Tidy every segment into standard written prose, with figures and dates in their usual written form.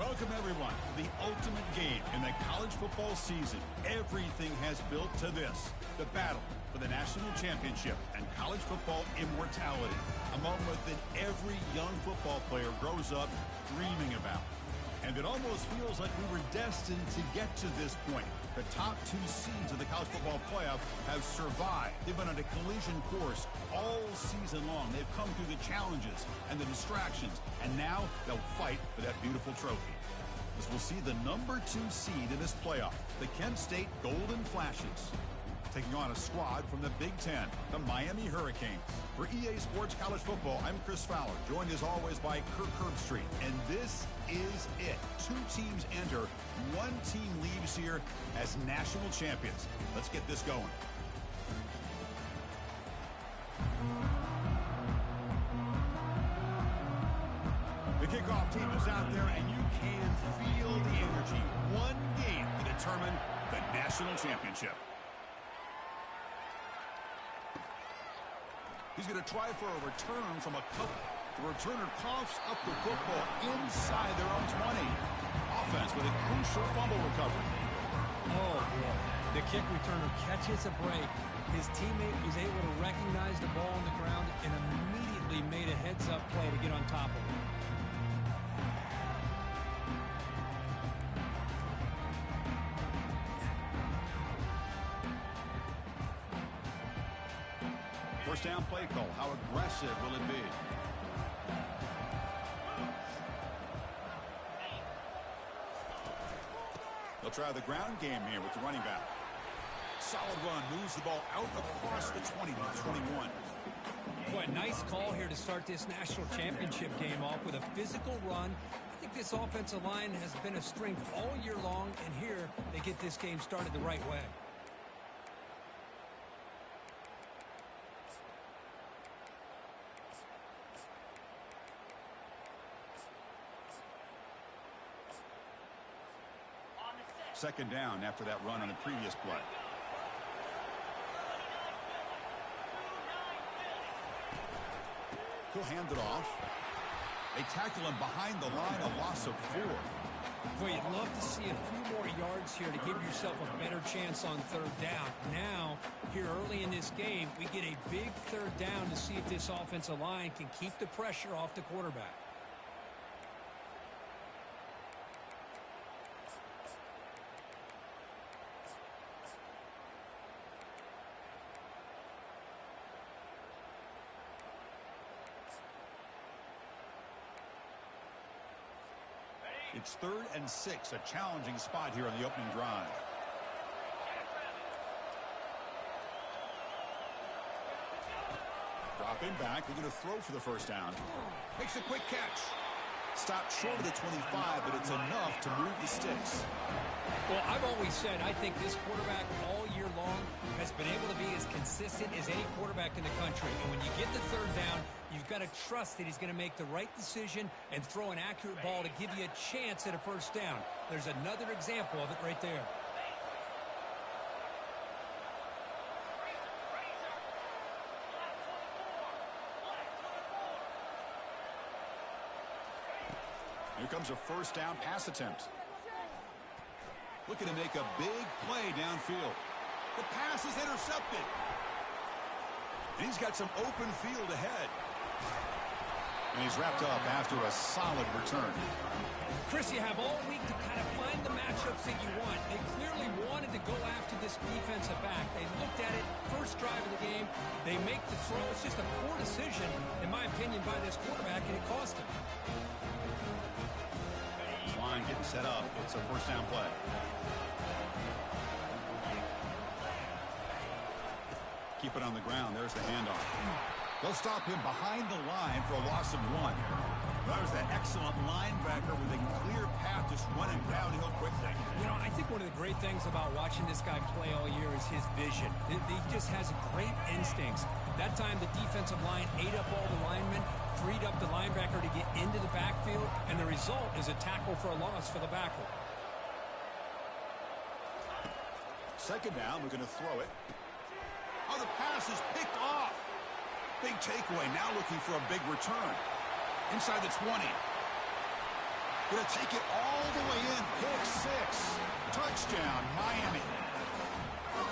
Welcome, everyone, to the ultimate game in the college football season. Everything has built to this, the battle for the national championship and college football immortality, a moment that every young football player grows up dreaming about. And it almost feels like we were destined to get to this point. The top two seeds of the college football playoff have survived. They've been on a collision course all season long. They've come through the challenges and the distractions, and now they'll fight for that beautiful trophy. As we'll see the number 2 seed in this playoff, the Kent State Golden Flashes, taking on a squad from the Big Ten, the Miami Hurricanes. For EA Sports College Football, I'm Chris Fowler, joined as always by Kirk Herbstreit. And this is it. 2 teams enter, 1 team leaves here as national champions. Let's get this going. The kickoff team is out there, and you can feel the energy. 1 game to determine the national championship. He's going to try for a return from a couple. The returner coughs up the football inside their own 20. Offense with a crucial fumble recovery. Oh, boy. The kick returner catches a break. His teammate was able to recognize the ball on the ground and immediately made a heads-up play to get on top of it. First down play call. How aggressive will it be? They'll try the ground game here with the running back. Solid run. Moves the ball out across the 20 to the 21. Boy, nice call here to start this national championship game off with a physical run. I think this offensive line has been a strength all year long, and here they get this game started the right way. Second down after that run on the previous play. He'll hand it off. They tackle him behind the line, a loss of 4. Boy, you'd love to see a few more yards here to give yourself a better chance on third down. Now, here early in this game, we get a big third down to see if this offensive line can keep the pressure off the quarterback. It's 3rd and 6, a challenging spot here on the opening drive. Dropping back, they're going to throw for the first down. Makes a quick catch. Stopped short of the 25, but it's enough to move the sticks. Well, I've always said I think this quarterback all year long has been able to be as consistent as any quarterback in the country. And when you get the third down, you've got to trust that he's going to make the right decision and throw an accurate ball to give you a chance at a first down. There's another example of it right there. Here comes a first down pass attempt. Looking to make a big play downfield. The pass is intercepted. And he's got some open field ahead. And he's wrapped up after a solid return. Chris, you have all week to kind of find the matchups that you want. They clearly wanted to go after this defensive back. They looked at it, first drive of the game. They make the throw. It's just a poor decision, in my opinion, by this quarterback, and it cost him. Line getting set up. It's a first down play. Keep it on the ground. There's the handoff. They'll stop him behind the line for a loss of 1. There's that excellent linebacker with a clear path just running downhill quickly. You know, I think one of the great things about watching this guy play all year is his vision. He just has great instincts. That time the defensive line ate up all the linemen, freed up the linebacker to get into the backfield, and the result is a tackle for a loss for the backer. Second down, we're going to throw it. Oh, the pass is picked off. Big takeaway, now looking for a big return. Inside the 20. Going to take it all the way in. Pick 6. Touchdown, Miami.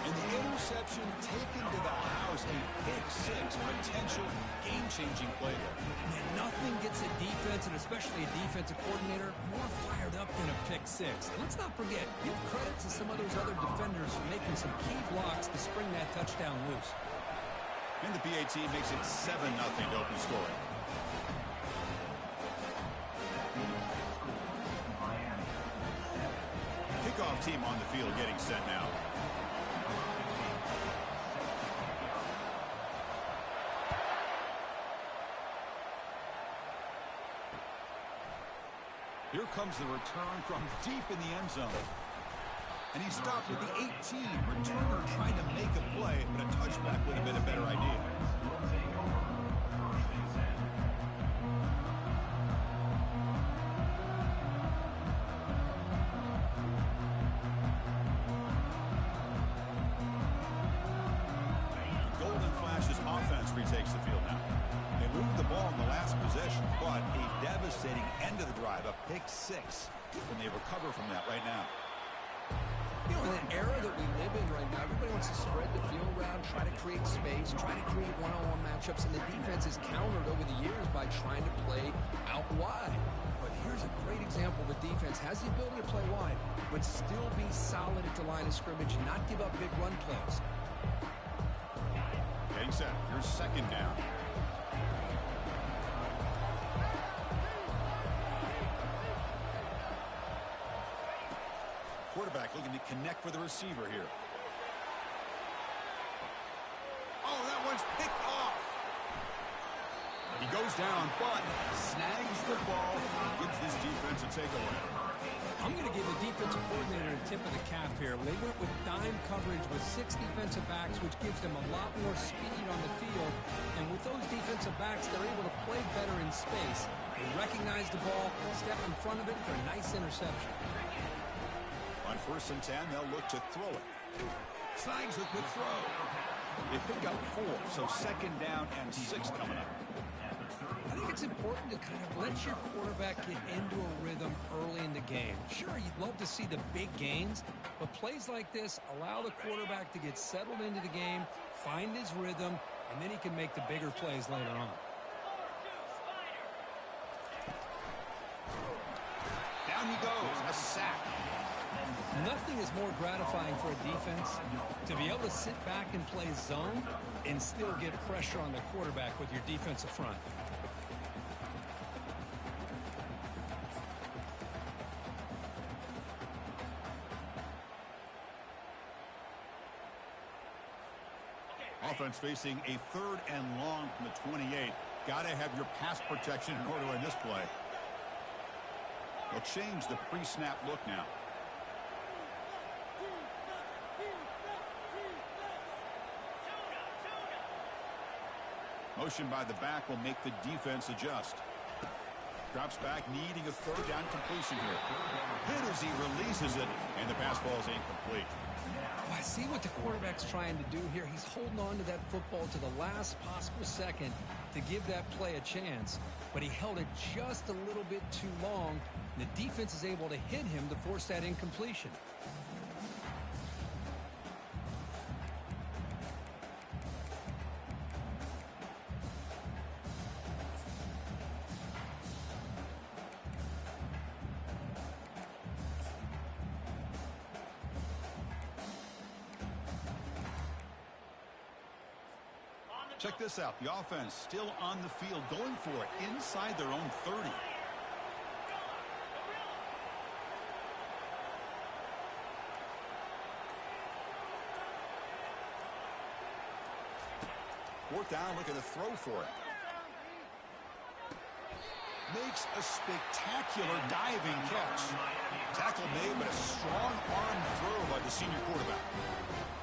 And the interception taken to the house. A pick 6. Potential game-changing play there. Man, nothing gets a defense, and especially a defensive coordinator, more fired up than a pick 6. Let's not forget, give credit to some of those other defenders for making some key blocks to spring that touchdown loose. And the PAT makes it 7-0 to open scoring. Kickoff team on the field getting set now. Here comes the return from deep in the end zone. And he stopped at the 18. Returner trying to make a play, but a touchback would have been a better idea. Golden Flash's offense retakes the field now. They moved the ball in the last possession, but a devastating end of the drive, a pick 6. And they recover from that right now. You know, in the era that we live in right now, everybody wants to spread the field around, try to create space, try to create one-on-one matchups, and the defense is countered over the years by trying to play out wide. But here's a great example of a defense has the ability to play wide, but still be solid at the line of scrimmage and not give up big run plays. Getting set. Here's second down. Quarterback looking to connect with the receiver here. Oh, that one's picked off. He goes down, but snags the ball and gives this defense a takeaway. I'm going to give the defensive coordinator a tip of the cap here. They went with dime coverage with 6 defensive backs, which gives them a lot more speed on the field. And with those defensive backs, they're able to play better in space. They recognize the ball, step in front of it for a nice interception. On 1st and 10, they'll look to throw it. Snags a good throw. They pick up 4, so second down and 6 coming up. I think it's important to kind of let your quarterback get into a rhythm early in the game. Sure, you'd love to see the big gains, but plays like this allow the quarterback to get settled into the game, find his rhythm, and then he can make the bigger plays later on. Down he goes, a sack. Nothing is more gratifying for a defense to be able to sit back and play zone and still get pressure on the quarterback with your defensive front. Offense facing a 3rd and long from the 28. Got to have your pass protection in order in this play. They'll change the pre-snap look now. Motion by the back will make the defense adjust. Drops back, needing a 3rd down completion here. Hit as he releases it, and the pass ball is incomplete. Oh, I see what the quarterback's trying to do here. He's holding on to that football to the last possible second to give that play a chance, but he held it just a little bit too long. And the defense is able to hit him to force that incompletion. Check this out. The offense still on the field, going for it inside their own 30. Fourth down, look at the throw for it. Makes a spectacular diving catch. Tackle made, but a strong arm throw by the senior quarterback.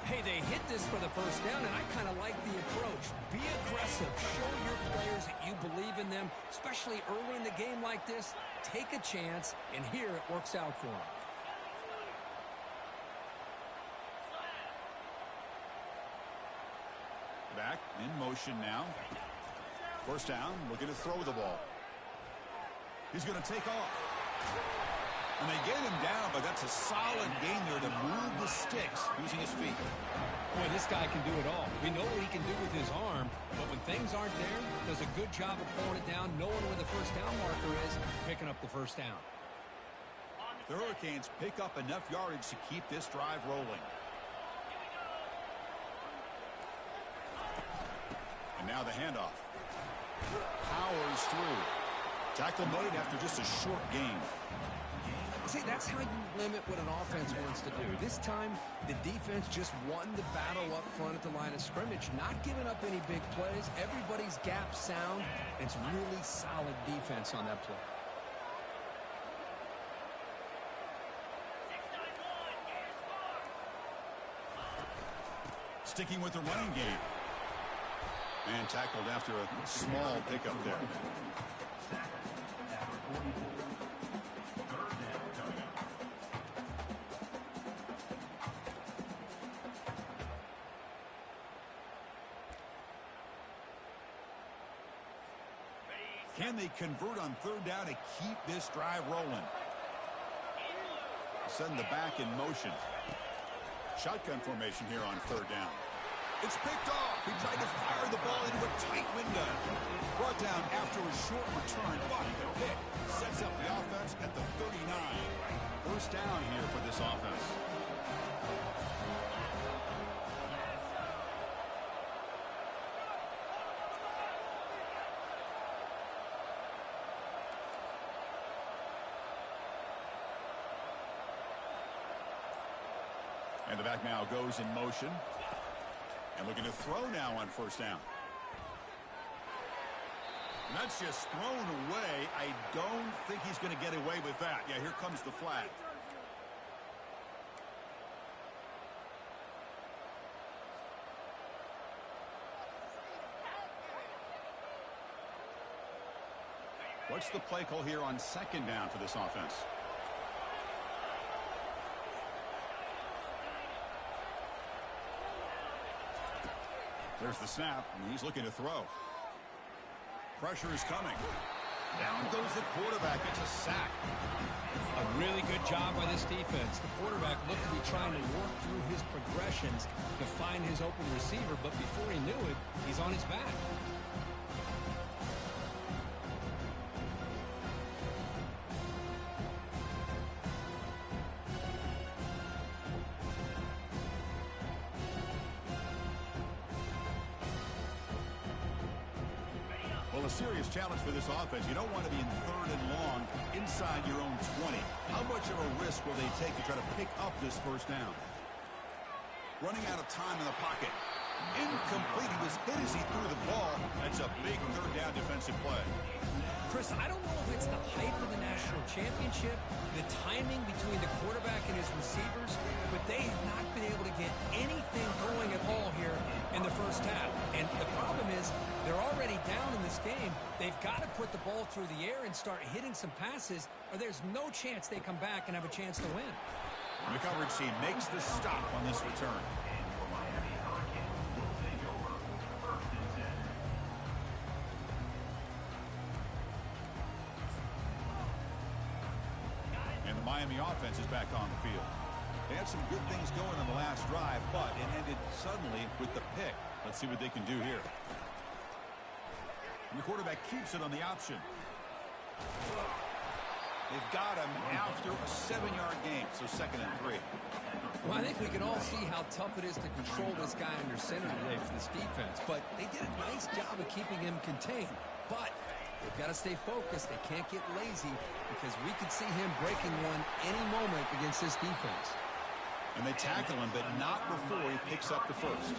Hey, they hit this for the first down, and I kind of like the approach. Be aggressive. Show your players that you believe in them, especially early in the game like this. Take a chance, and here it works out for them. Back in motion now. First down, looking to throw the ball. He's going to take off. And they get him down, but that's a solid gain there to move the sticks using his feet. Boy, this guy can do it all. We know what he can do with his arm, but when things aren't there, does a good job of pulling it down, knowing where the first down marker is, picking up the first down. The Hurricanes pick up enough yardage to keep this drive rolling. And now the handoff. Powers through. Tackle made after just a short gain. See, that's how you limit what an offense wants to do. This time, the defense just won the battle up front at the line of scrimmage, not giving up any big plays. Everybody's gap sound. It's really solid defense on that play. Sticking with the running game. And tackled after a small pickup there. Can they convert on third down to keep this drive rolling? Send the back in motion. Shotgun formation here on third down. It's picked off. He tried to fire the ball into a tight window. Brought down after a short return, but the pick sets up the offense at the 39. First down here for this offense. And the back now goes in motion. And looking to throw now on first down. And that's just thrown away. I don't think he's going to get away with that. Yeah, here comes the flag. What's the play call here on second down for this offense? There's the snap, and he's looking to throw. Pressure is coming. Down goes the quarterback. It's a sack. A really good job by this defense. The quarterback looked to be trying to work through his progressions to find his open receiver, but before he knew it, he's on his back. A serious challenge for this offense. You don't want to be in third and long inside your own 20. How much of a risk will they take to try to pick up this first down? Running out of time in the pocket. Incomplete. He was hit as he threw the ball. That's a big third down defensive play. Chris, I don't know if it's the hype of the national championship, the timing between the quarterback and his receivers, but they have not been able to get anything going at all here in the first half. And the problem is they're already down in this game. They've got to put the ball through the air and start hitting some passes, or there's no chance they come back and have a chance to win. The coverage team makes the stop on this return. And the Miami offense is back on the field. They had some good things going on the last drive, but it ended suddenly with the pick. Let's see what they can do here. And the quarterback keeps it on the option. They've got him after a 7-yard gain, so 2nd and 3. Well, I think we can all see how tough it is to control this guy under center today for this defense, but they did a nice job of keeping him contained. But they've got to stay focused. They can't get lazy because we could see him breaking one any moment against this defense. And they tackle him, but not before he picks up the first.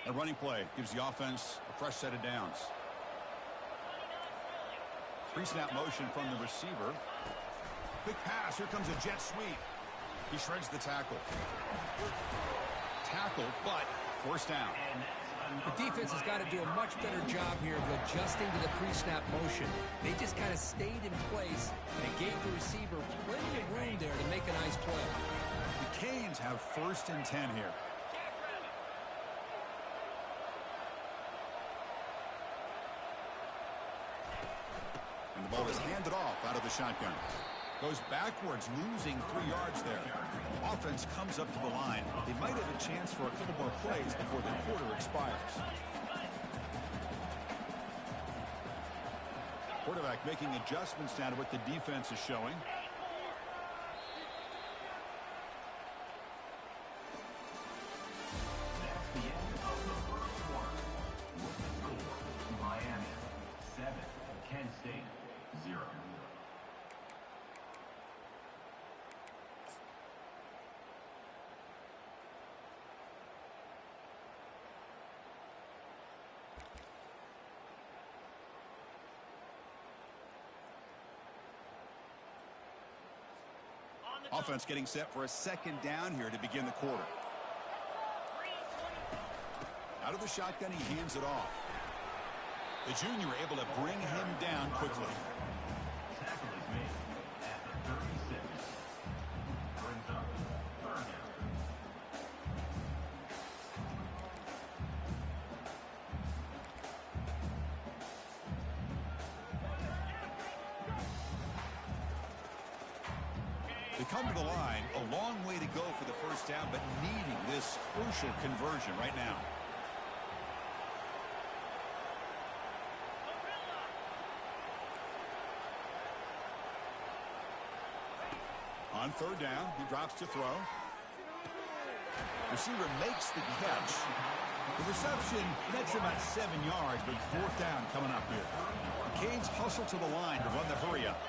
A running play gives the offense a fresh set of downs. Pre-snap motion from the receiver. Quick pass. Here comes a jet sweep. He shreds the tackle. Tackle, but first down. The defense has got to do a much better job here of adjusting to the pre-snap motion. They just kind of stayed in place, and it gave the receiver plenty of room there to make a nice play. The Canes have 1st and 10 here. And the ball is handed off out of the shotgun. Goes backwards, losing 3 yards there. Offense comes up to the line. They might have a chance for a couple more plays before the quarter expires. Quarterback making adjustments now to what the defense is showing. That's the end of the first quarter. With the score, Miami 7, Kent State 0. Offense getting set for a 2nd down here to begin the quarter. Out of the shotgun, he hands it off. The junior able to bring him down quickly. Tackle is made at the 36. Brings up 3rd down. They come to the line, a long way to go for the 1st down, but needing this crucial conversion right now. On 3rd down, he drops to throw. Receiver makes the catch. The reception nets about 7 yards, but 4th down coming up here. The Canes hustle to the line to run the hurry up.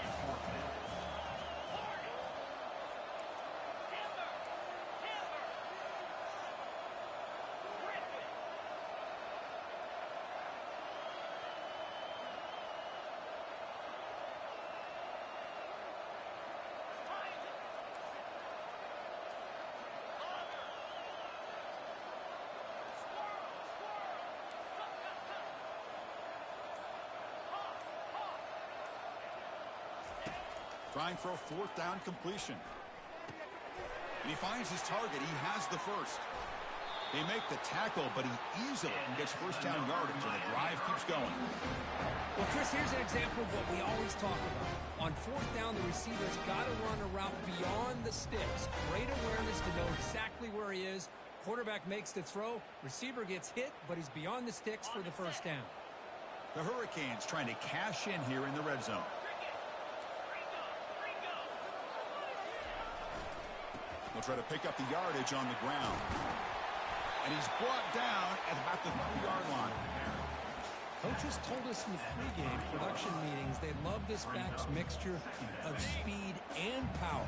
Trying for a 4th down completion. And he finds his target. He has the 1st. They make the tackle, but he easily gets 1st down yardage, and the drive keeps going. Well, Chris, here's an example of what we always talk about. On 4th down, the receiver's got to run a route beyond the sticks. Great awareness to know exactly where he is. Quarterback makes the throw. Receiver gets hit, but he's beyond the sticks for the 1st down. The Hurricanes trying to cash in here in the red zone. They'll try to pick up the yardage on the ground. And he's brought down at about the 3-yard line. Coaches told us in the pregame production meetings they love this back's mixture of speed and power.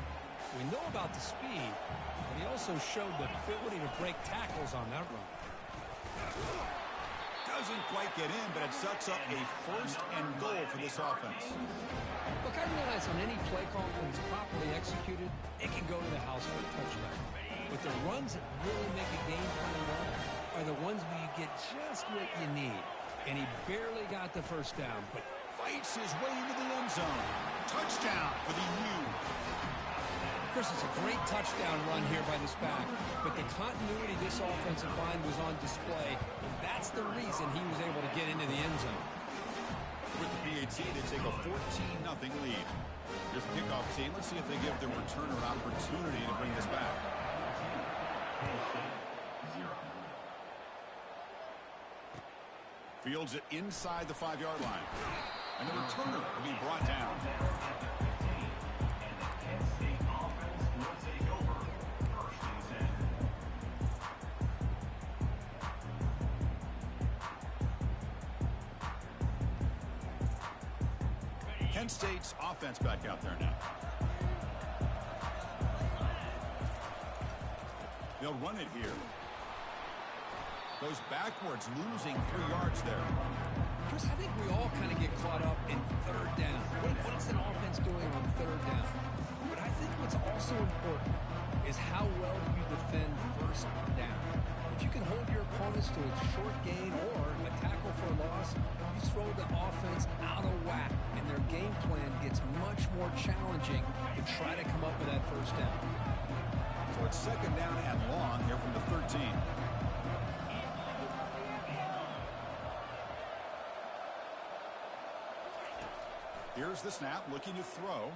We know about the speed, but he also showed the ability to break tackles on that run. Doesn't quite get in, but it sets up a 1st and goal for this offense. Look, I realize on any play call, when it's properly executed, it can go to the house for a touchdown. But the runs that really make a game plan run are the ones where you get just what you need. And he barely got the 1st down, but Fights his way into the end zone. Touchdown for the U. Chris, it's a great touchdown run here by this back, but the continuity this offensive line was on display. That's the reason he was able to get into the end zone. With the PAT, they take a 14-0 lead. Here's the kickoff team. Let's see if they give their returner an opportunity to bring this back. Fields it inside the 5-yard line. And the returner will be brought down. Kent State's offense back out there now. They'll run it here. Goes backwards, losing 3 yards there. Chris, I think we all kind of get caught up in 3rd down. What is an offense doing on 3rd down? But I think what's also important is how well do you defend 1st down. If you can hold your opponents to a short gain or a tackle for a loss, you throw the offense out of whack, and their game plan gets much more challenging to try to come up with that 1st down. So a it's second down and long here from the 13. Here's the snap, looking to throw.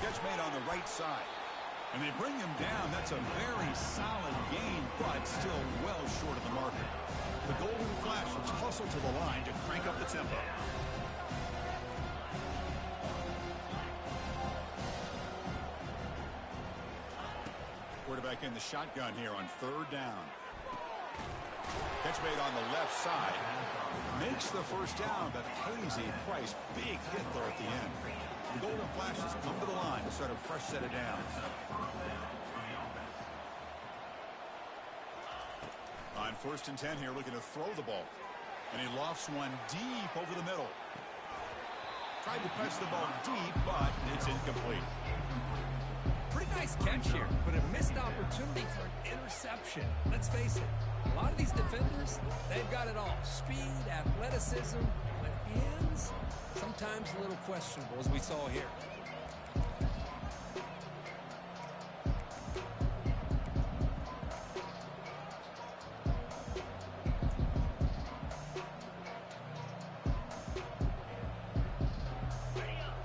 Catch made on the right side. And they bring him down. That's a very solid gain, but still well short of the marker. The Golden Flash was hustled to the line to crank up the tempo. Quarterback in the shotgun here on third down. Catch made on the left side. Makes the first down, but pays a price. Big hit there at the end. The Golden Flashes come to the line to start a fresh set of downs. On 1st and 10 here, looking to throw the ball. And he lofts one deep over the middle. Tried to press the ball deep, but it's incomplete. Pretty nice catch here, but a missed opportunity for an interception. Let's face it, a lot of these defenders, they've got it all. Speed, athleticism, but hands, sometimes a little questionable, as we saw here.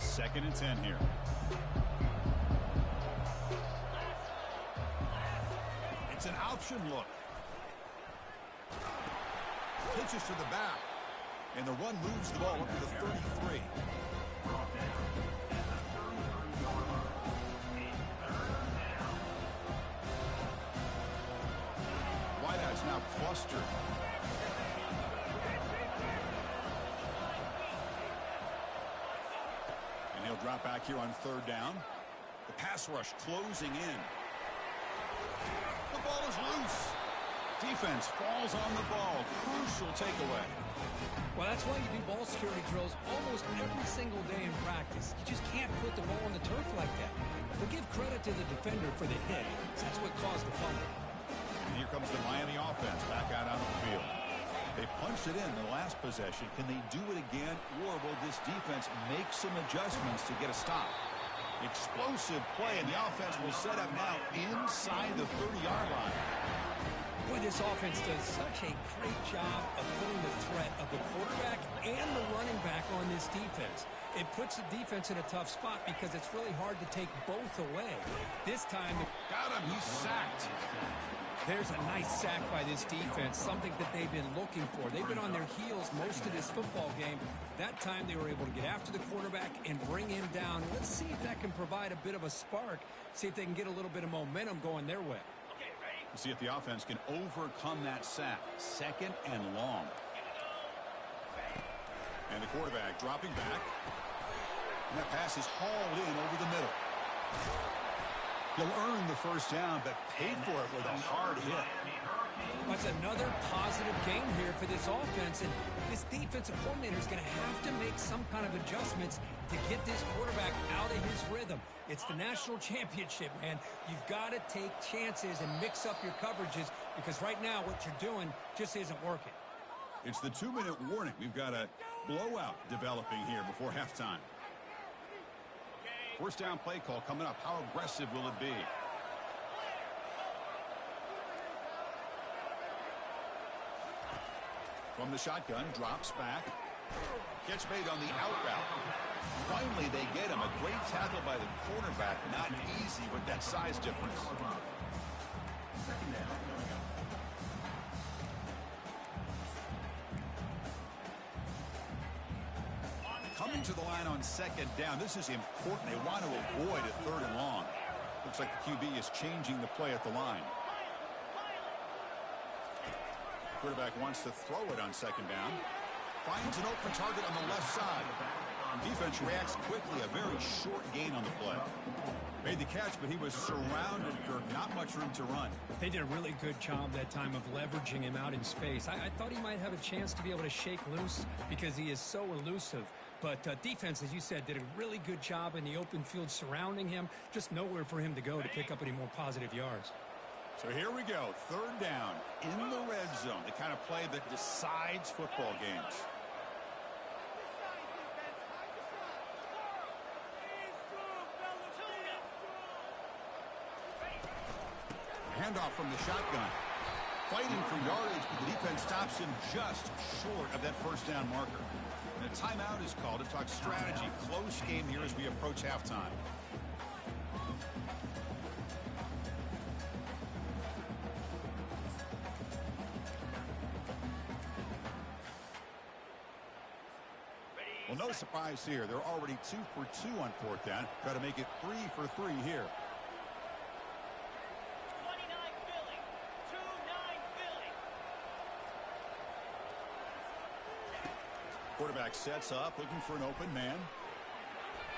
Second and 10 here. It's an option look. Pitches to the back. And the run moves the ball up to the 33. Wideout's now clustered. And he'll drop back here on third down. The pass rush closing in. The ball is loose. Defense falls on the ball. Crucial takeaway. Well, that's why you do ball security drills almost every single day in practice. You just can't put the ball on the turf like that. But give credit to the defender for the hit. That's what caused the fumble. And here comes the Miami offense back out on the field. They punched it in the last possession. Can they do it again, or will this defense make some adjustments to get a stop? Explosive play, and the offense will set up now inside the 30-yard line. Boy, this offense does such a great job of putting the threat of the quarterback and the running back on this defense. It puts the defense in a tough spot because it's really hard to take both away. This time, got him. He's sacked. There's a nice sack by this defense, something that they've been looking for. They've been on their heels most of this football game. That time they were able to get after the quarterback and bring him down. Let's see if that can provide a bit of a spark, see if they can get a little bit of momentum going their way. See if the offense can overcome that sack. Second and long. And the quarterback dropping back. And that pass is hauled in over the middle. He'll earn the first down, but paid for it with a hard hit. That's another positive game here for this offense, and this defensive coordinator is going to have to make some kind of adjustments to get this quarterback out of his rhythm. It's the national championship, man. You've got to take chances and mix up your coverages because right now what you're doing just isn't working. It's the 2-minute warning. We've got a blowout developing here before halftime. First down play call coming up. How aggressive will it be? From the shotgun, drops back. Catch made on the out route. Finally, they get him. A great tackle by the cornerback. Not easy with that size difference. Coming to the line on second down. This is important. They want to avoid a third and long. Looks like the QB is changing the play at the line. Quarterback wants to throw it on second down. Finds an open target on the left side. Defense reacts quickly. A very short gain on the play. Made the catch, but he was surrounded, Kirk. Not much room to run. They did a really good job that time of leveraging him out in space. I thought he might have a chance to be able to shake loose because he is so elusive. But defense, as you said, did a really good job in the open field surrounding him. Just nowhere for him to go to pick up any more positive yards. So here we go. Third down in the red zone. The kind of play that decides football games. Handoff from the shotgun. Fighting for yardage, but the defense stops him just short of that first down marker. And a timeout is called to talk strategy. Close game here as we approach halftime. Well, no surprise here. They're already 2 for 2 on 4th down. Try to make it 3 for 3 here. Quarterback sets up, looking for an open man.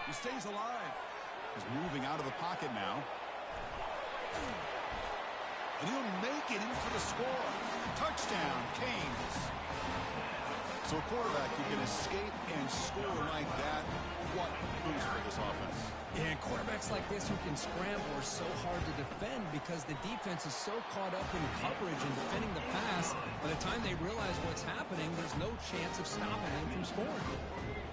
He stays alive. He's moving out of the pocket now. And he'll make it in for the score. Touchdown, Canes. So a quarterback who can escape and score like that, what a boost for this offense. Yeah, and quarterbacks like this who can scramble are so hard to defend because the defense is so caught up in coverage and defending the pass. By the time they realize what's happening, there's no chance of stopping them from scoring.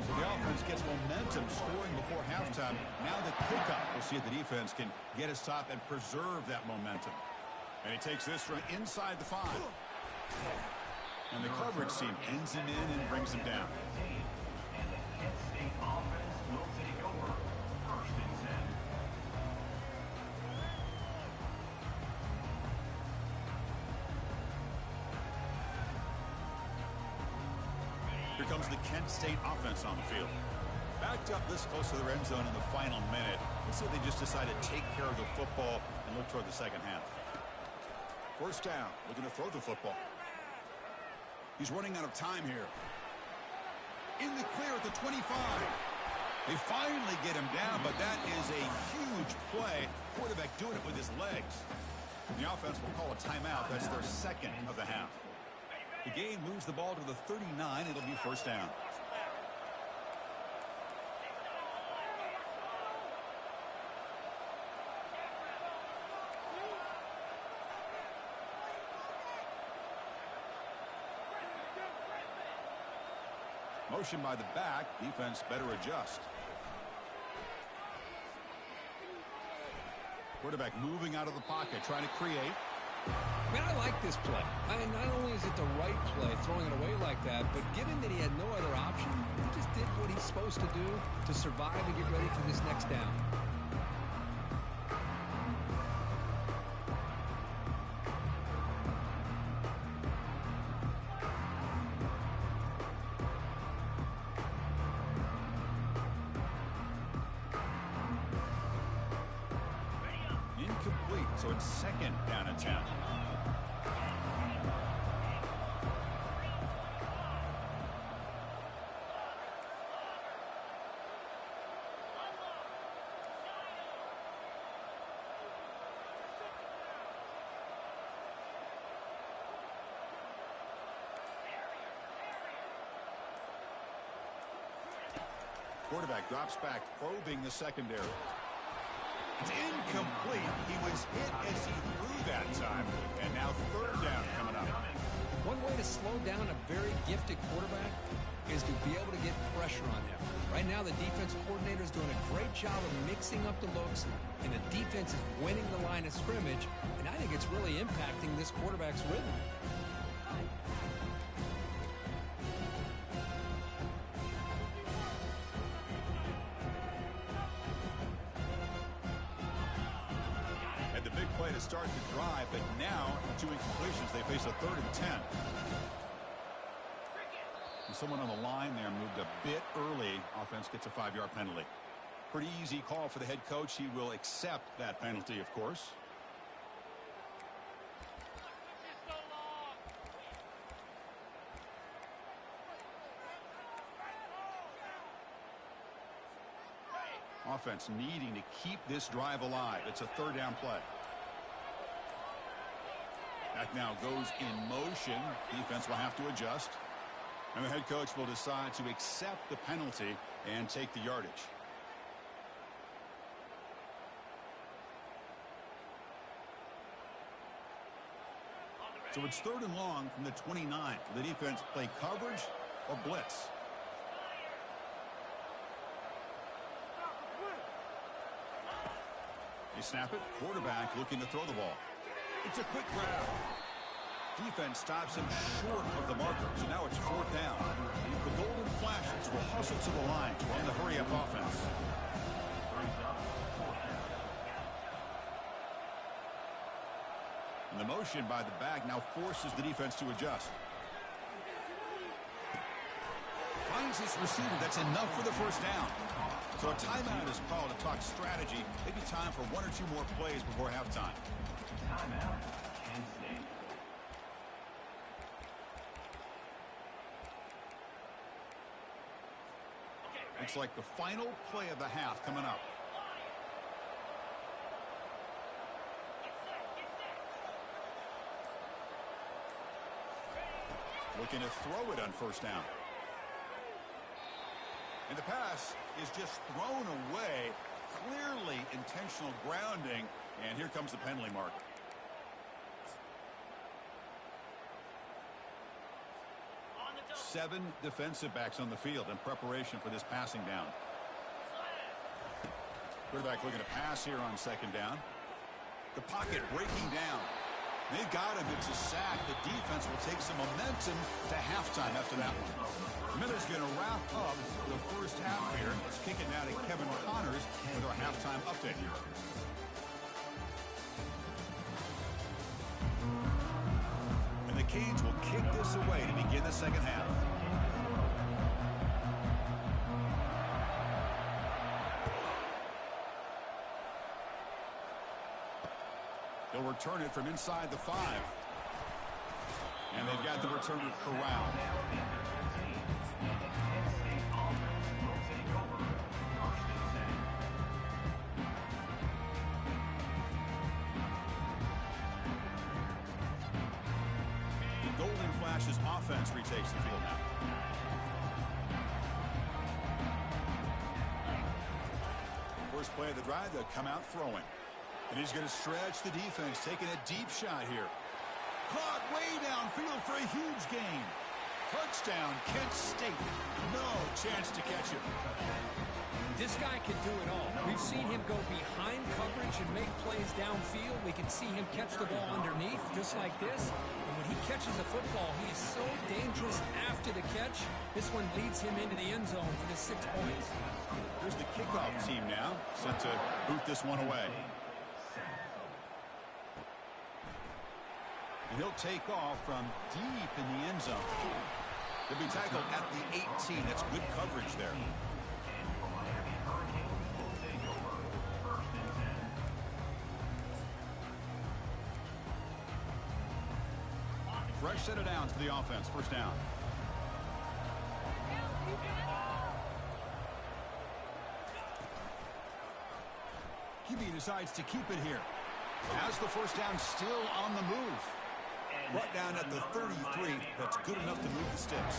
So the offense gets momentum scoring before halftime. Now the kickoff. We'll see if the defense can get a stop and preserve that momentum. And he takes this from inside the 5. And the coverage team ends him in and brings him down. And the Kent State offense will take over 1st and 10. Here comes the Kent State offense on the field. Backed up this close to the end zone in the final minute. Let's see if they just decide to take care of the football and look toward the second half. 1st down, looking to throw the football. He's running out of time here. In the clear at the 25. They finally get him down, but that is a huge play. Quarterback doing it with his legs. The offense will call a timeout. That's their 2nd of the half. The game moves the ball to the 39. It'll be 1st down. Motion by the back. Defense better adjust. Quarterback moving out of the pocket, trying to create. Man, I like this play. Not only is it the right play, throwing it away like that, but given that he had no other option, he just did what he's supposed to do to survive and get ready for this next down. Incomplete, so it's 2nd down and 10. Quarterback drops back, probing the secondary. It's incomplete. He was hit as he threw that time. And now 3rd down coming up. One way to slow down a very gifted quarterback is to be able to get pressure on him. Right now, the defense coordinator is doing a great job of mixing up the looks, and the defense is winning the line of scrimmage, and I think it's really impacting this quarterback's rhythm. Play to start the drive, but now 2 incompletions. They face a 3rd and 10. And someone on the line there moved a bit early. Offense gets a 5-yard penalty. Pretty easy call for the head coach. He will accept that penalty, of course. Offense needing to keep this drive alive. It's a 3rd down play. That now goes in motion. Defense will have to adjust. And the head coach will decide to accept the penalty and take the yardage. So it's 3rd and long from the 29. The defense play coverage or blitz. They snap it. Quarterback looking to throw the ball. It's a quick grab. Defense stops him short of the marker, so now it's 4th down. The Golden Flashes will hustle to the line to run the hurry-up offense. And the motion by the back now forces the defense to adjust. Finds his receiver. That's enough for the 1st down. So a timeout is called to talk strategy. Maybe time for 1 or 2 more plays before halftime. Timeout, Kent State. Looks like the final play of the half coming up. Looking to throw it on 1st down. And the pass is just thrown away. Clearly intentional grounding. And here comes the penalty mark. Seven defensive backs on the field in preparation for this passing down. Quarterback looking to pass here on 2nd down. The pocket breaking down. They got him. It's a sack. The defense will take some momentum to halftime after that one. Miller's going to wrap up the 1st half here. Let's kick it now to Kevin Connors with our halftime update here. And the Canes will kick this away to begin the 2nd half. They'll return it from inside the 5. And they've got the returner corralled. The Golden Flashes offense retakes the field now. First play of the drive, they'll come out throwing. And he's going to stretch the defense, taking a deep shot here. Caught way downfield for a huge gain. Touchdown, Kent State. No chance to catch him. This guy can do it all. We've seen him go behind coverage and make plays downfield. We can see him catch the ball underneath, just like this. And when he catches a football, he is so dangerous after the catch. This one leads him into the end zone for the 6 points. Here's the kickoff team now, set to boot this one away. And he'll take off from deep in the end zone. He'll be tackled at the 18. That's good coverage there. Fresh set of downs for the offense. 1st down. QB decides to keep it here. Has the 1st down still on the move. Brought down at the 33. That's good enough to move the sticks.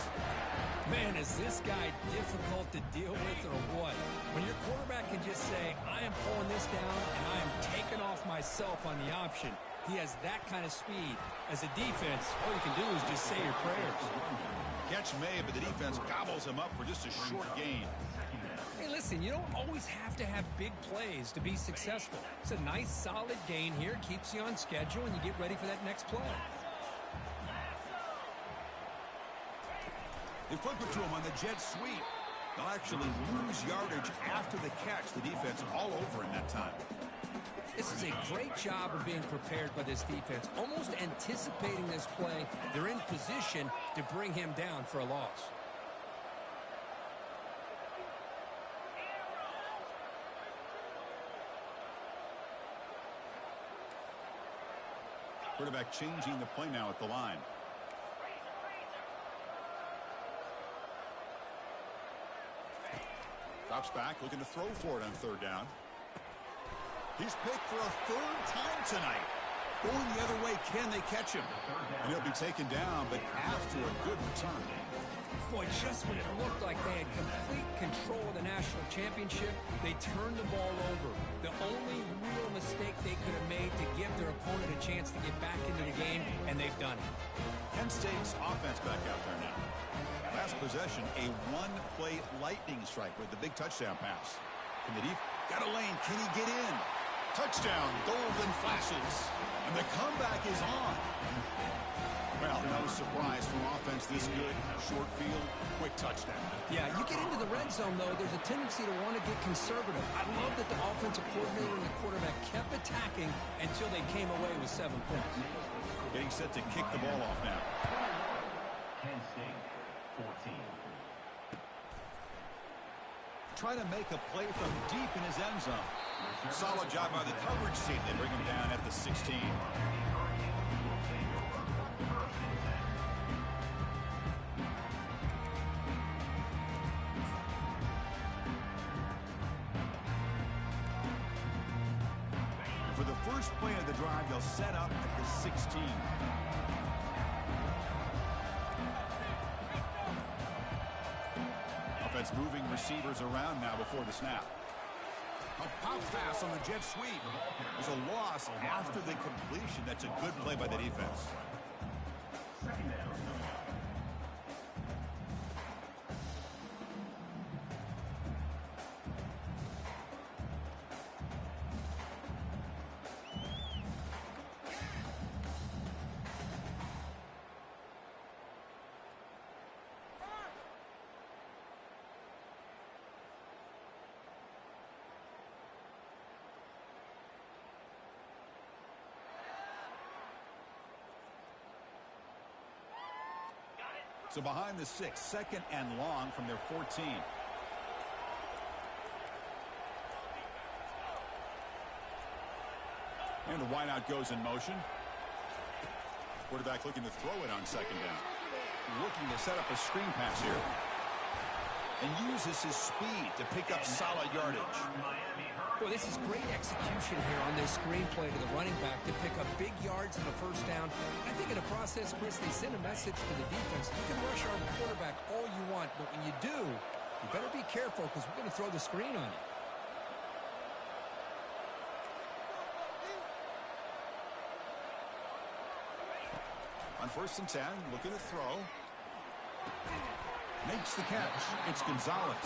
Man, is this guy difficult to deal with or what? When your quarterback can just say, I am pulling this down and I am taking off myself on the option. He has that kind of speed. As a defense, all you can do is just say your prayers. Catch made, but the defense gobbles him up for just a short gain. Hey, listen, you don't always have to have big plays to be successful. It's a nice, solid gain here. Keeps you on schedule, and you get ready for that next play. They flip it to him on the jet sweep. They'll actually lose yardage after the catch. The defense all over in that time. This is a great job of being prepared by this defense. Almost anticipating this play. They're in position to bring him down for a loss. Quarterback changing the play now at the line. Drops back, looking to throw for it on 3rd down. He's picked for a 3rd time tonight. Going the other way, can they catch him? And he'll be taken down, but after a good return. Boy, just when it looked like they had complete control of the national championship, they turned the ball over. The only real mistake they could have made to give their opponent a chance to get back into the game, and they've done it. Kent State's offense back out there now. Last possession, a one-play lightning strike with the big touchdown pass. Can the got a lane. Can he get in? Touchdown, golden flashes. And the comeback is on. Well, no surprise from offense this good. Short field, quick touchdown. Yeah, you get into the red zone, though, there's a tendency to want to get conservative. I love that the offensive coordinator and the quarterback kept attacking until they came away with 7 points. Getting set to kick the ball off now. Penn State, 14. Try to make a play from deep in his end zone. Solid job by the coverage team. They bring him down at the 16. For the first play of the drive, they'll set up at the 16. Offense moving receivers around now before the snap. A pop pass on the jet sweep. There's a loss after the completion. That's a good play by the defense. Second down. So behind the 6, second and long from their 14. And the wideout goes in motion. Quarterback looking to throw it on second down. Looking to set up a screen pass here. And uses his speed to pick up solid yardage. Boy, this is great execution here on this screenplay to the running back to pick up big yards in the first down. I think in the process, Chris, they send a message to the defense. You can rush our quarterback all you want, but when you do, you better be careful because we're going to throw the screen on you. On 1st and 10, looking to throw. Makes the catch. It's Gonzalez.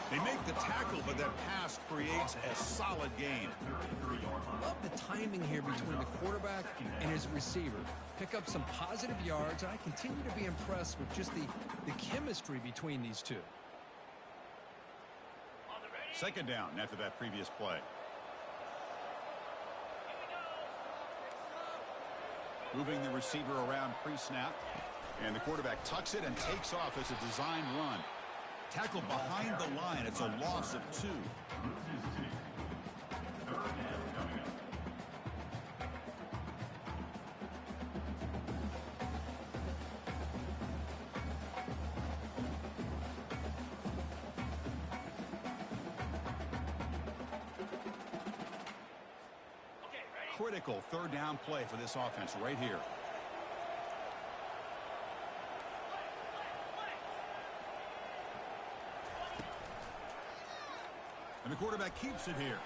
They make the tackle, but that pass creates a solid gain. Love the timing here between the quarterback and his receiver. Pick up some positive yards, and I continue to be impressed with just the chemistry between these two. Second down after that previous play. Moving the receiver around pre-snap. And the quarterback tucks it and takes off as a design run. Tackled behind the line. It's a loss of 2. Critical 3rd down play for this offense right here. And the quarterback keeps it here.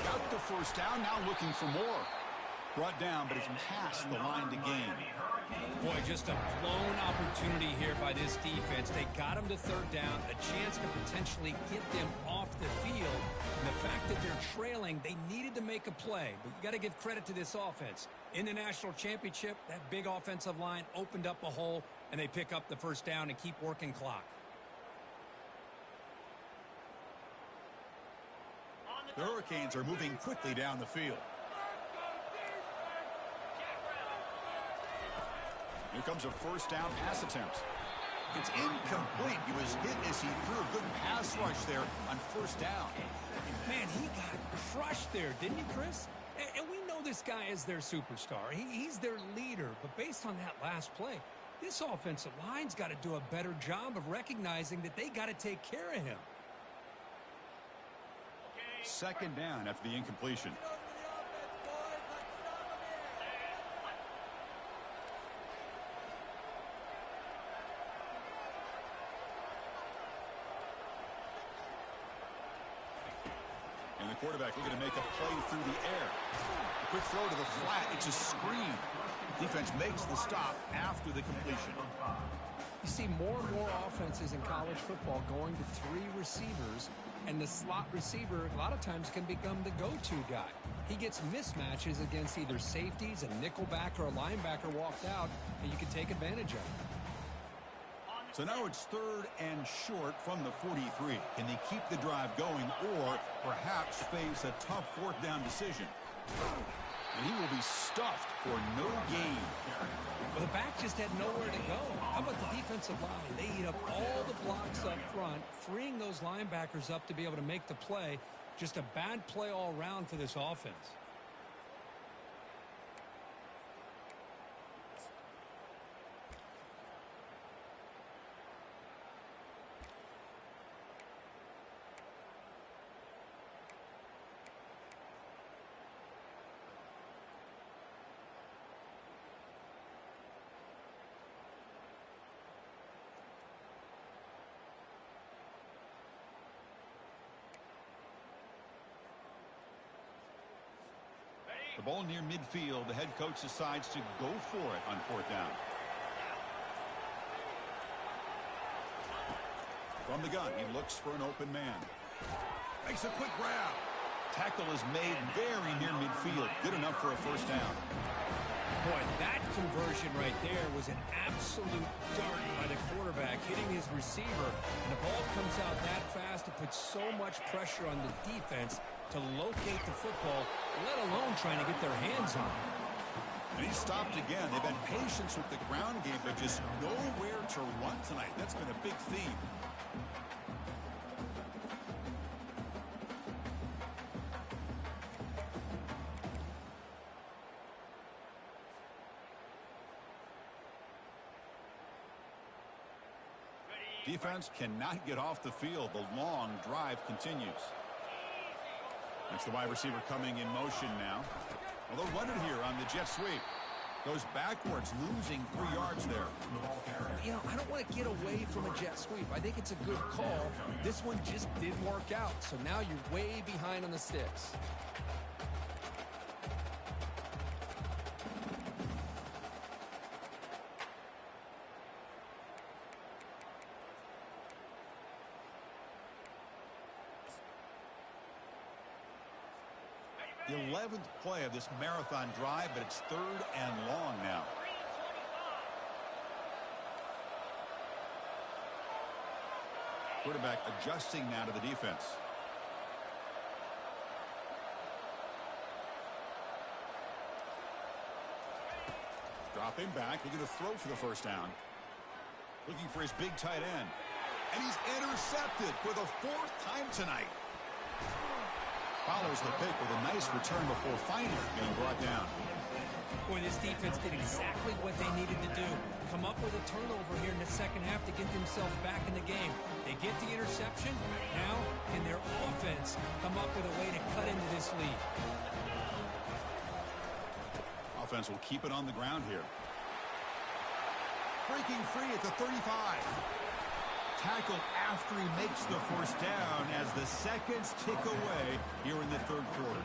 Got the first down, now looking for more. Brought down, but it's past the line to gain. Boy, just a blown opportunity here by this defense. They got him to 3rd down, a chance to potentially get them off the field. And the fact that they're trailing, they needed to make a play. But you got to give credit to this offense. In the national championship, that big offensive line opened up a hole, and they pick up the first down and keep working clock. The Hurricanes are moving quickly down the field. Here comes a 1st down pass attempt. It's incomplete. He was hit as he threw a good pass rush there on 1st down. Man, he got crushed there, didn't he, Chris? And we know this guy is their superstar. He's their leader. But based on that last play, this offensive line's got to do a better job of recognizing that they got to take care of him. Second down after the incompletion. And the quarterback looking to make a play through the air. A quick throw to the flat. It's a screen. Defense makes the stop after the completion. You see more and more offenses in college football going to 3 receivers And the slot receiver a lot of times can become the go-to guy. He gets mismatches against either safeties, a nickelback, or a linebacker walked out, and you can take advantage of it. So now it's 3rd and short from the 43. Can they keep the drive going or perhaps face a tough 4th down decision? And he will be stuffed for no gain. Well, the back just had nowhere to go. How about the defensive line? They eat up all the blocks up front, freeing those linebackers up to be able to make the play. Just a bad play all around for this offense. The ball near midfield. The head coach decides to go for it on 4th down. From the gun, he looks for an open man. Makes a quick grab. Tackle is made very near midfield. Good enough for a 1st down. Boy, that conversion right there was an absolute dart by the quarterback, hitting his receiver. And the ball comes out that fast to put so much pressure on the defense to locate the football, let alone trying to get their hands on it. And he stopped again. They've had patience with the ground game, but just nowhere to run tonight. That's been a big theme. Defense cannot get off the field. The long drive continues. It's the wide receiver coming in motion now. Well, they'll run it here on the jet sweep. Goes backwards, losing 3 yards there. You know, I don't want to get away from a jet sweep. I think it's a good call. This one just didn't work out. So now you're way behind on the sticks. The 11th play of this marathon drive, but it's 3rd and long now. Quarterback adjusting now to the defense. Dropping back, looking to throw for the 1st down. Looking for his big tight end. And he's intercepted for the 4th time tonight. Follows the pick with a nice return before finally being brought down. Boy, this defense did exactly what they needed to do. Come up with a turnover here in the 2nd half to get themselves back in the game. They get the interception. Now, can their offense come up with a way to cut into this lead? Offense will keep it on the ground here. Breaking free at the 35. Tackled after he makes the 1st down as the seconds tick away here in the 3rd quarter.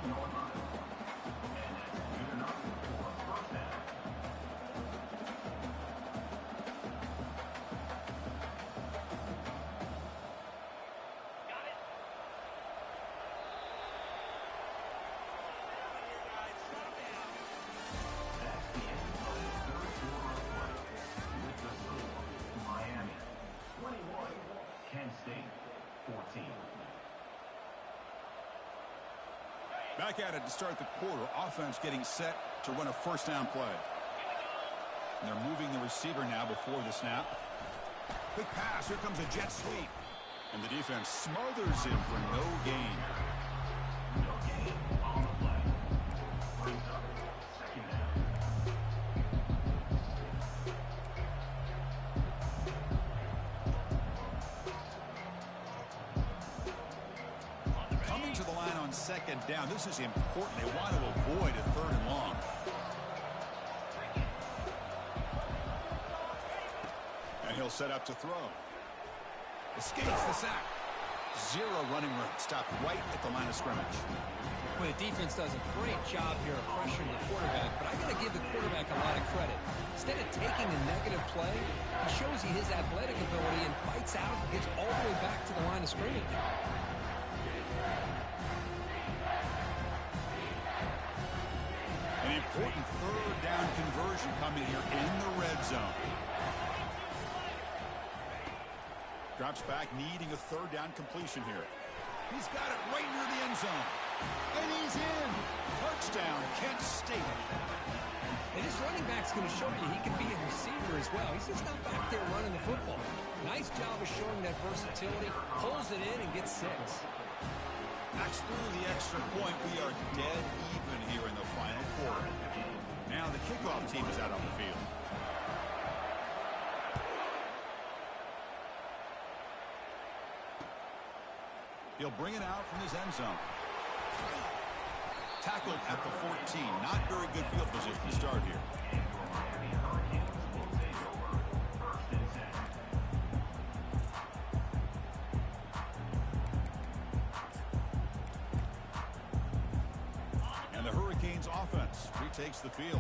Back at it to start the quarter. Offense getting set to run a 1st down play. And they're moving the receiver now before the snap. Quick pass. Here comes a jet sweep. And the defense smothers him for no gain. No gain on the play. Brings up 2nd down. Coming to the line on 2nd down. This is important. They want to avoid a 3rd and long. And he'll set up to throw. Escapes the sack. 0 running room. Stopped right at the line of scrimmage. Well, the defense does a great job here of pressuring the quarterback, but I got to give the quarterback a lot of credit. Instead of taking a negative play, he shows you his athletic ability and fights out and gets all the way back to the line of scrimmage. An important third down conversion coming here in the red zone. Drops back, needing a third down completion here. He's got it right near the end zone. And he's in. Touchdown, Kent State. And this running back's going to show you he can be a receiver as well. He's just not back there running the football. Nice job of showing that versatility. Pulls it in and gets 6. That's through the extra point. We are dead even here in the final quarter. Now the kickoff team is out on the field. He'll bring it out from his end zone. Tackled at the 14. Not very good field position to start here. And the Hurricanes offense retakes the field.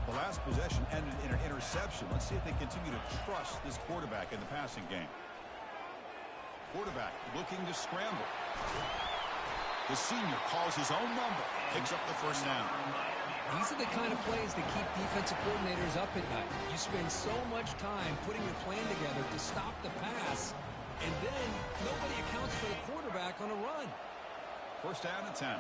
The last possession ended in an interception. Let's see if they continue to trust this quarterback in the passing game. Quarterback looking to scramble. The senior calls his own number, picks up the first down. These are the kind of plays that keep defensive coordinators up at night. You spend so much time putting your plan together to stop the pass, and then nobody accounts for the quarterback on a run. First down and 10.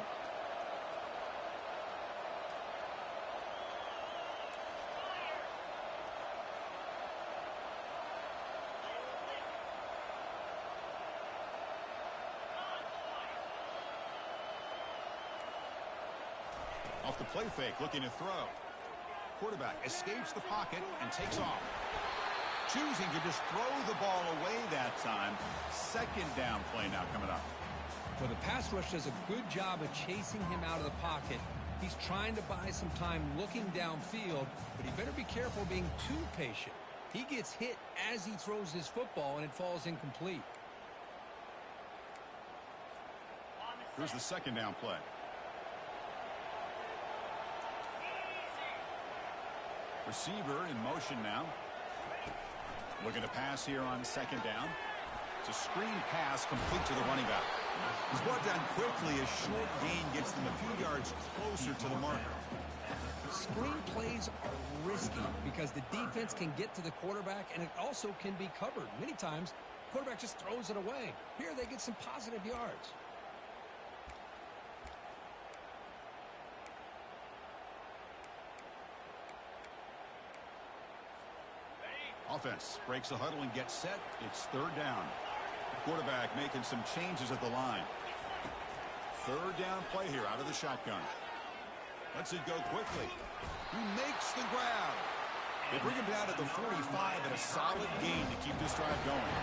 Off the play fake, looking to throw. Quarterback escapes the pocket and takes off. Choosing to just throw the ball away that time. Second down play now coming up. Well, the pass rush does a good job of chasing him out of the pocket. He's trying to buy some time looking downfield, but he better be careful being too patient. He gets hit as he throws his football, and it falls incomplete. Here's the second down play. Receiver in motion now. Looking to pass here on second down. It's a screen pass complete to the running back. He's brought down quickly. A short gain gets them a few yards closer to the marker. Screen plays are risky because the defense can get to the quarterback, and it also can be covered. Many times, the quarterback just throws it away. Here they get some positive yards. Offense breaks the huddle and gets set. It's third down. The quarterback making some changes at the line. Third down play here out of the shotgun. Lets it go quickly. He makes the grab. They bring him down at the 45 and a solid gain to keep this drive going.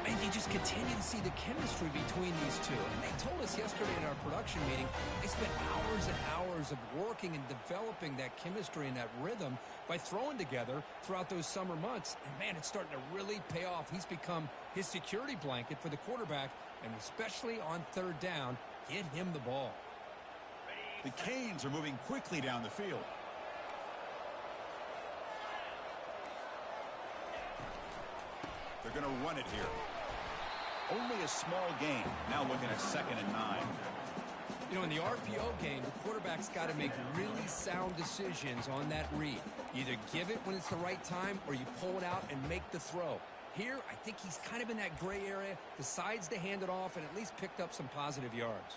And you just continue to see the chemistry between these two. And they told us yesterday in our production meeting, they spent hours and hours of working and developing that chemistry and that rhythm by throwing together throughout those summer months. And, man, it's starting to really pay off. He's become his security blanket for the quarterback, and especially on third down, get him the ball. The Canes are moving quickly down the field. They're going to run it here. Only a small gain. Now looking at 2nd and 9. You know, in the RPO game, the quarterback's got to make really sound decisions on that read. Either give it when it's the right time or you pull it out and make the throw. Here, I think he's kind of in that gray area, decides to hand it off and at least picked up some positive yards.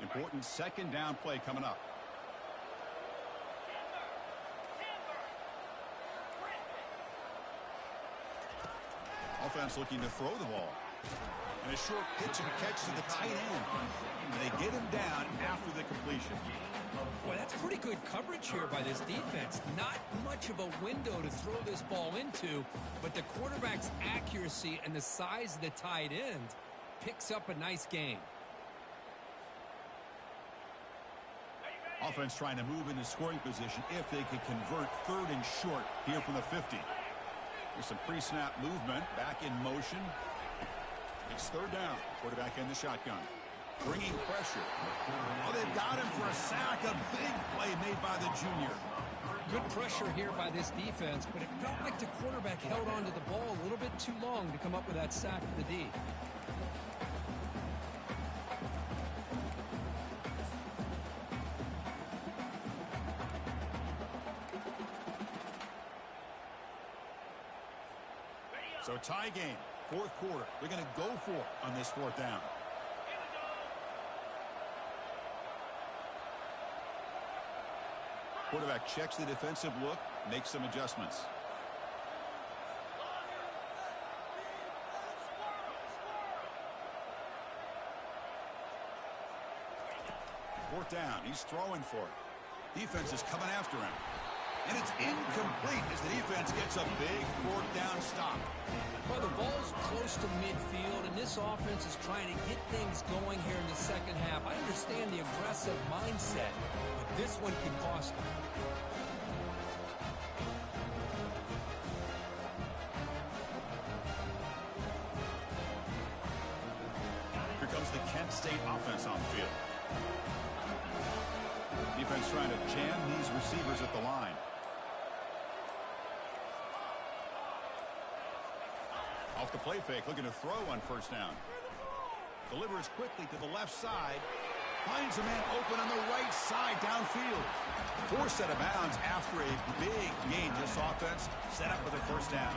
Important second down play coming up. Offense looking to throw the ball. And a short pitch and catch to the tight end. And they get him down after the completion. Boy, that's pretty good coverage here by this defense. Not much of a window to throw this ball into, but the quarterback's accuracy and the size of the tight end picks up a nice gain. Offense trying to move into scoring position if they could convert third and short here from the 50. There's some pre-snap movement, back in motion. It's third down. Quarterback in the shotgun. Bringing pressure. Oh, they've got him for a sack. A big play made by the junior. Good pressure here by this defense, but it felt like the quarterback held on to the ball a little bit too long to come up with that sack for the D. So tie game, fourth quarter. They're going to go for it on this fourth down. Quarterback checks the defensive look, makes some adjustments. Fourth down, he's throwing for it. Defense is coming after him. And it's incomplete as the defense gets a big fourth down stop. Well, the ball's close to midfield, and this offense is trying to get things going here in the second half. I understand the aggressive mindset, but this one could cost them. Here comes the Kent State offense on the field. Defense trying to jam these receivers at the line. Off the play fake, looking to throw on first down. Delivers quickly to the left side. Finds a man open on the right side downfield. Forced out of bounds after a big gain. This offense set up for the first down.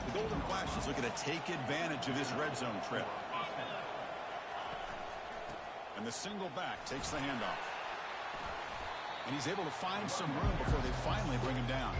The Golden Flash is looking to take advantage of this red zone trip. And the single back takes the handoff. And he's able to find some room before they finally bring him down.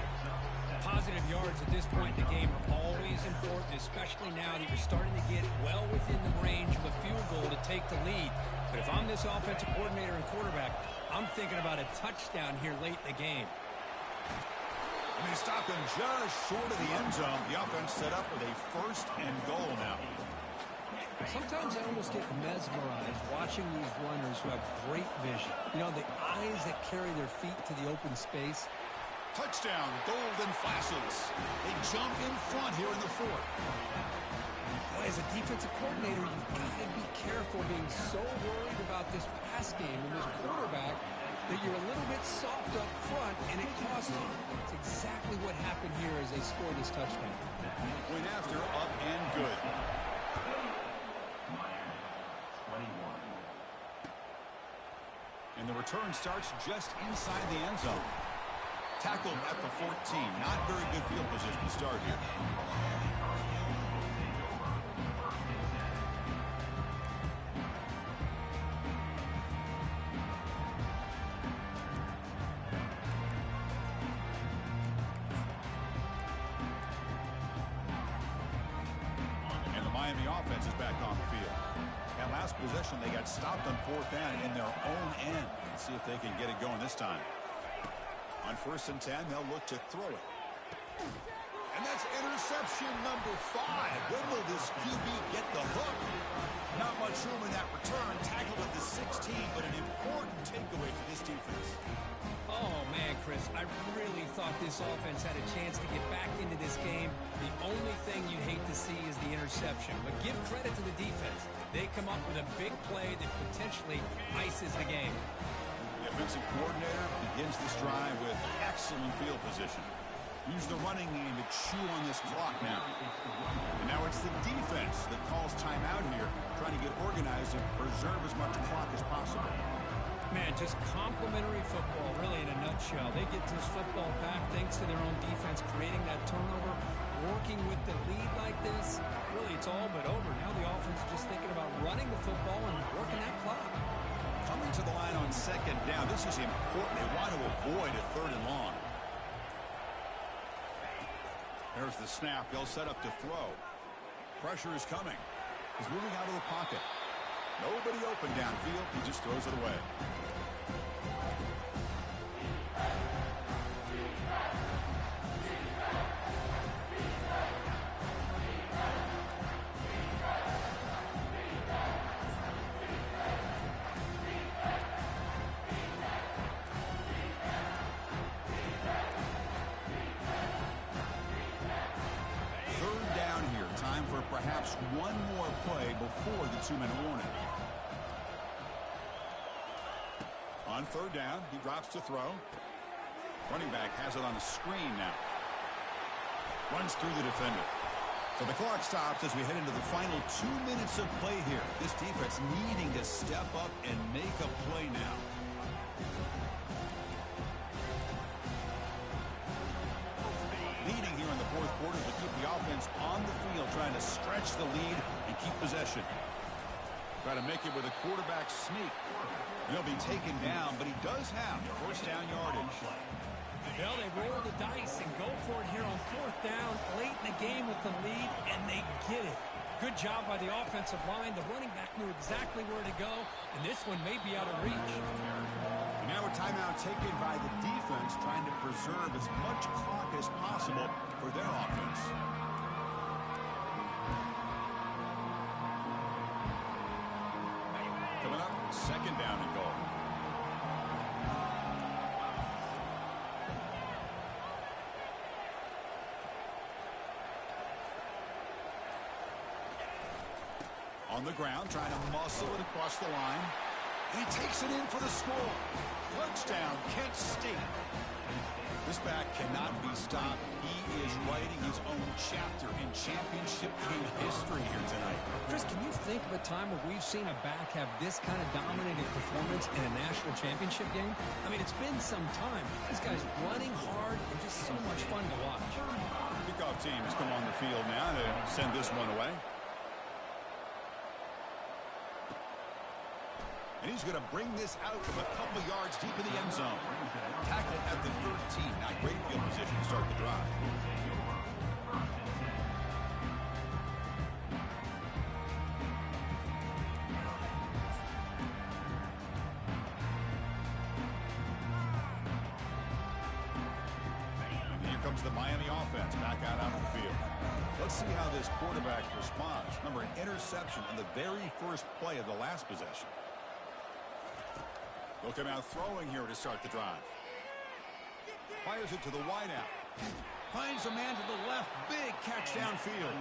Positive yards at this point in the game are always important, especially now that you're starting to get well within the range of a field goal to take the lead. But if I'm this offensive coordinator and quarterback, I'm thinking about a touchdown here late in the game. And they stop him just short of the end zone. The offense set up with a first and goal now. Sometimes I almost get mesmerized watching these runners who have great vision. You know, the eyes that carry their feet to the open space. Touchdown, Golden Flashes. They jump in front here in the fourth. Boy, as a defensive coordinator, you've got to be careful being so worried about this pass game and this quarterback that you're a little bit soft up front, and it costs you. It's exactly what happened here as they scored this touchdown. Point after, up and good. And the return starts just inside the end zone. Tackled at the 14. Not very good field position to start here. And the Miami offense is back on the field. That last possession, they got stopped on fourth down in their own end. Let's see if they can get it going this time. On 1st and 10, they'll look to throw it. And that's interception number 5. When will this QB get the hook? Not much room in that return. Tackled at the 16, but an important takeaway for this defense. Oh, man, Chris, I really thought this offense had a chance to get back into this game. The only thing you'd hate to see is the interception. But give credit to the defense. They come up with a big play that potentially ices the game. The offensive coordinator begins this drive with excellent field position. Use the running game to chew on this clock now. And now it's the defense that calls timeout here, trying to get organized and preserve as much clock as possible. Man, just complimentary football, really, in a nutshell. They get this football back thanks to their own defense, creating that turnover, working with the lead like this. Really, it's all but over. Now the offense is just thinking about running the football and working that clock. Coming to the line on second down. This is important. They want to avoid a 3rd and long. There's the snap. They'll set up to throw. Pressure is coming. He's moving out of the pocket. Nobody open downfield. He just throws it away. Perhaps one more play before the 2-minute warning. On 3rd down, he drops to throw. Running back has it on the screen now. Runs through the defender. So the clock stops as we head into the final 2 minutes of play here. This defense needing to step up and make a play now. Leading here in the 4th quarters to keep the offense on the field, trying to stretch the lead and keep possession. Try to make it with a quarterback sneak. He'll be taken down, but he does have first down yardage. Well, they roll the dice and go for it here on fourth down late in the game with the lead, and they get it. Good job by the offensive line. The running back knew exactly where to go, and this one may be out of reach. And now a timeout taken by the defense, trying to preserve as much clock as possible for their offense. Coming up, second down and goal. On the ground, trying to muscle it across the line. He takes it in for the score. Touchdown, Kent State. This back cannot be stopped. He is writing his own chapter in championship game history here tonight. Chris, can you think of a time where we've seen a back have this kind of dominating performance in a national championship game? I mean, it's been some time. This guy's running hard and just so much fun to watch. Kickoff teams come on the field now to send this one away. And he's going to bring this out from a couple yards deep in the end zone. Tackle at the 13. Not great field position to start the drive. And here comes the Miami offense back out on the field. Let's see how this quarterback responds. Remember, an interception on the very first play of the last possession. They'll come out throwing here to start the drive. Fires it to the wideout. Finds a man to the left. Big catch downfield.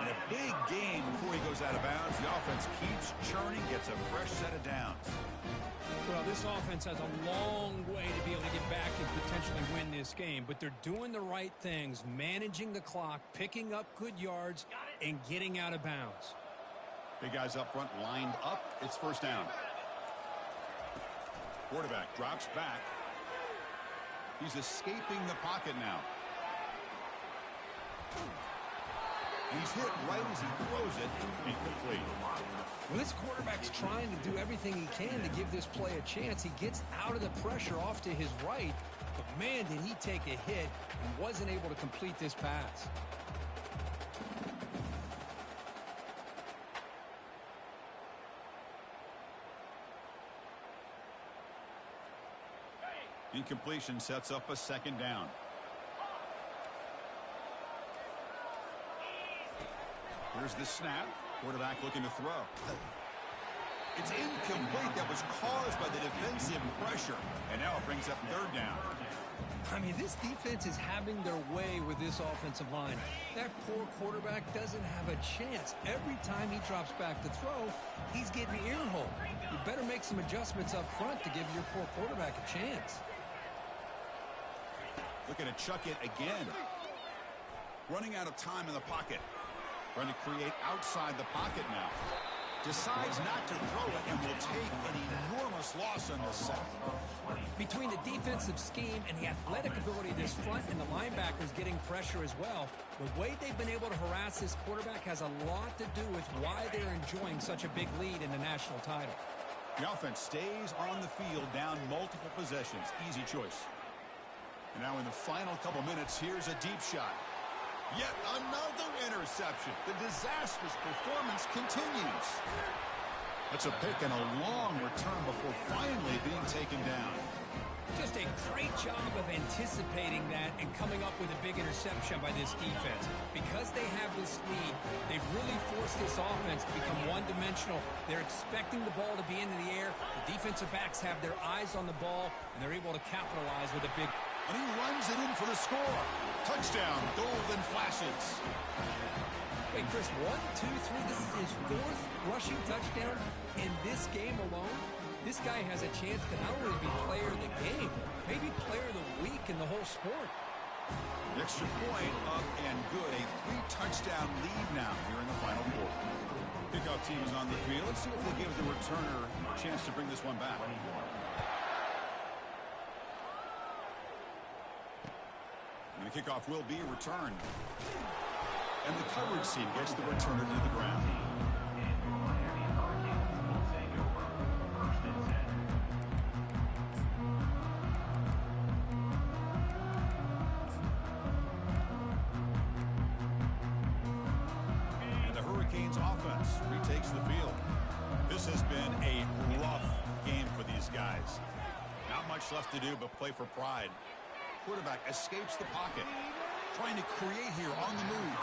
And a big gain before he goes out of bounds. The offense keeps churning, gets a fresh set of downs. Well, this offense has a long way to be able to get back and potentially win this game, but they're doing the right things, managing the clock, picking up good yards, and getting out of bounds. Big guys up front lined up. It's first down. Quarterback drops back. He's escaping the pocket now. And he's hit right as he throws it. Incomplete. Well, this quarterback's trying to do everything he can to give this play a chance. He gets out of the pressure off to his right, but man, did he take a hit and wasn't able to complete this pass. Incompletion sets up a second down. Here's the snap. Quarterback looking to throw. It's incomplete. That was caused by the defensive pressure. And now it brings up third down. I mean, this defense is having their way with this offensive line. That poor quarterback doesn't have a chance. Every time he drops back to throw, he's getting earholed. You better make some adjustments up front to give your poor quarterback a chance. Looking to chuck it again. Running out of time in the pocket. Trying to create outside the pocket now. Decides not to throw it and will take an enormous loss on this set. Between the defensive scheme and the athletic ability of this front and the linebackers getting pressure as well, the way they've been able to harass this quarterback has a lot to do with why they're enjoying such a big lead in the national title. The offense stays on the field down multiple possessions. Easy choice. And now in the final couple minutes, here's a deep shot. Yet another interception. The disastrous performance continues. That's a pick and a long return before finally being taken down. Just a great job of anticipating that and coming up with a big interception by this defense. Because they have this lead, they've really forced this offense to become one-dimensional. They're expecting the ball to be into the air. The defensive backs have their eyes on the ball, and they're able to capitalize with a big... And he runs it in for the score. Touchdown, golden flashes. Wait, Chris, 1, 2, 3. This is his fourth rushing touchdown in this game alone. This guy has a chance to not only be player of the game, maybe player of the week in the whole sport. The extra point up and good. A 3-touchdown lead now here in the final quarter. Kickoff team is on the field. Let's see if they give the returner a chance to bring this one back. And the kickoff will be returned. And the coverage team gets the returner to the ground. Miami Hurricanes will take over. First and 10. And the Hurricanes offense retakes the field. This has been a rough game for these guys. Not much left to do but play for pride. Quarterback escapes the pocket. Trying to create here on the move.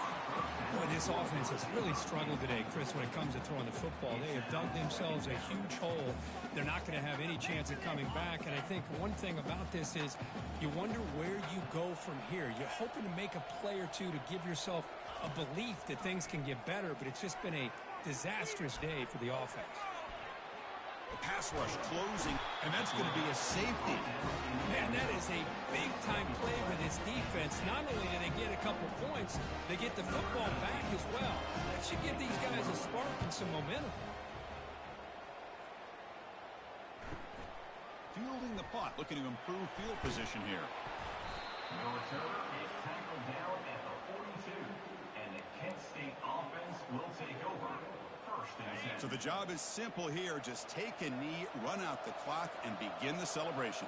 Boy, this offense has really struggled today, Chris, when it comes to throwing the football. They have dug themselves a huge hole. They're not going to have any chance of coming back. And I think one thing about this is you wonder where you go from here. You're hoping to make a play or two to give yourself a belief that things can get better, but it's just been a disastrous day for the offense. The pass rush closing, and that's going to be a safety. Man, that is a big-time play for this defense. Not only do they get a couple points, they get the football back as well. That should give these guys a spark and some momentum. Fielding the punt, looking to improve field position here. The returner is tackled down at the 42, and the Kent State offense will take over. First and 10. So the job is simple here. Just take a knee, run out the clock, and begin the celebration.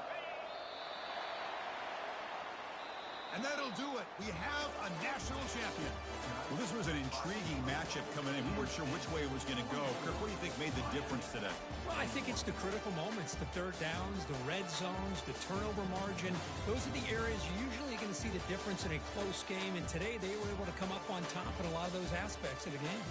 And that'll do it. We have a national champion. Well, this was an intriguing matchup coming in. We weren't sure which way it was going to go. Kirk, what do you think made the difference today? Well, I think it's the critical moments, the third downs, the red zones, the turnover margin. Those are the areas you're usually going to see the difference in a close game. And today they were able to come up on top in a lot of those aspects of the game.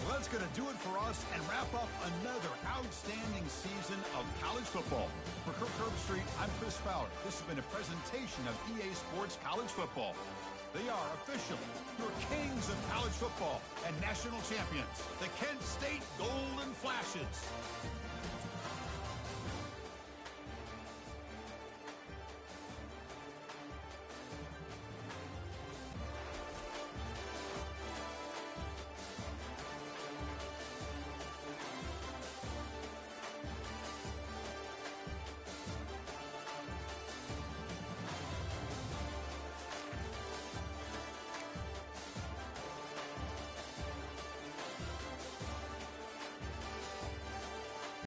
Well, that's going to do it for us and wrap up another outstanding season of college football. For Kirk Herbstreit, I'm Chris Fowler. This has been a presentation of EA Sports College Football. They are officially your kings of college football and national champions, the Kent State Golden Flashes.